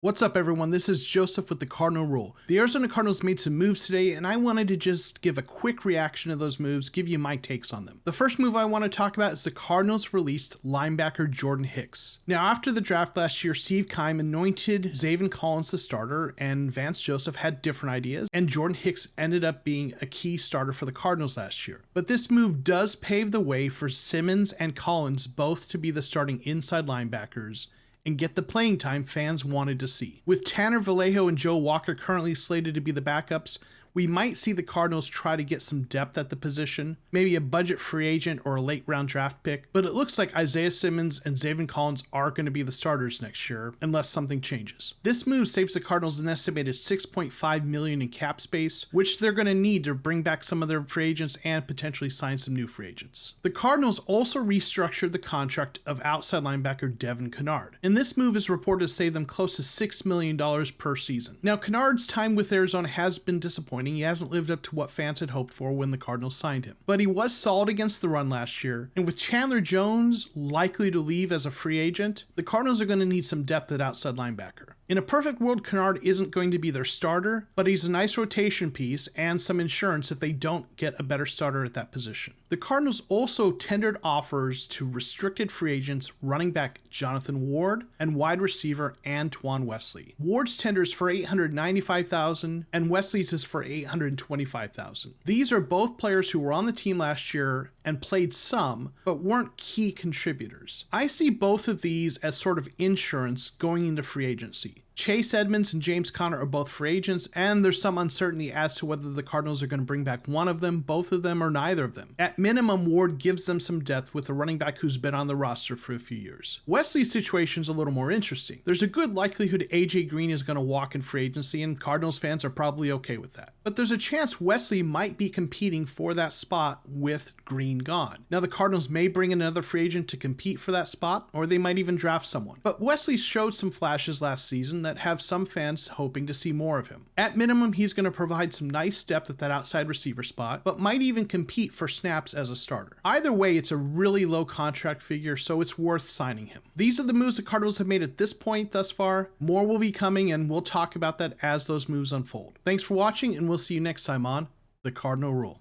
What's up everyone, this is Joseph with the Cardinal Rule. The Arizona Cardinals made some moves today and I wanted to just give a quick reaction to those moves, give you my takes on them. The first move I want to talk about is the Cardinals released linebacker Jordan Hicks. Now after the draft last year, Steve Keim anointed Devin Carter the starter and Vance Joseph had different ideas, and Jordan Hicks ended up being a key starter for the Cardinals last year. But this move does pave the way for Simmons and Collins both to be the starting inside linebackers and get the playing time fans wanted to see. With Tanner Vallejo and Joe Walker currently slated to be the backups, we might see the Cardinals try to get some depth at the position, maybe a budget free agent or a late round draft pick, but it looks like Isaiah Simmons and Devin Carter are going to be the starters next year unless something changes. This move saves the Cardinals an estimated $6.5 million in cap space, which they're going to need to bring back some of their free agents and potentially sign some new free agents. The Cardinals also restructured the contract of outside linebacker Devon Kennard, and this move is reported to save them close to $6 million per season. Now Kennard's time with Arizona has been disappointing. He hasn't lived up to what fans had hoped for when the Cardinals signed him. But he was solid against the run last year, and with Chandler Jones likely to leave as a free agent, the Cardinals are going to need some depth at outside linebacker. In a perfect world, Kennard isn't going to be their starter, but he's a nice rotation piece and some insurance if they don't get a better starter at that position. The Cardinals also tendered offers to restricted free agents running back Jonathan Ward and wide receiver Antoine Wesley. Ward's tender is for $895,000 and Wesley's is for $825,000. These are both players who were on the team last year and played some, but weren't key contributors. I see both of these as sort of insurance going into free agency. Chase Edmonds and James Conner are both free agents, and there's some uncertainty as to whether the Cardinals are going to bring back one of them, both of them, or neither of them. At minimum, Ward gives them some depth with a running back who's been on the roster for a few years. Wesley's situation's a little more interesting. There's a good likelihood AJ Green is going to walk in free agency, and Cardinals fans are probably okay with that. But there's a chance Wesley might be competing for that spot with Green gone. Now the Cardinals may bring in another free agent to compete for that spot, or they might even draft someone. But Wesley showed some flashes last season that have some fans hoping to see more of him. At minimum, he's going to provide some nice depth at that outside receiver spot, but might even compete for snaps as a starter. Either way, it's a really low contract figure, so it's worth signing him. These are the moves the Cardinals have made at this point thus far. More will be coming, and we'll talk about that as those moves unfold. Thanks for watching, and we'll see you next time on The Cardinal Rule.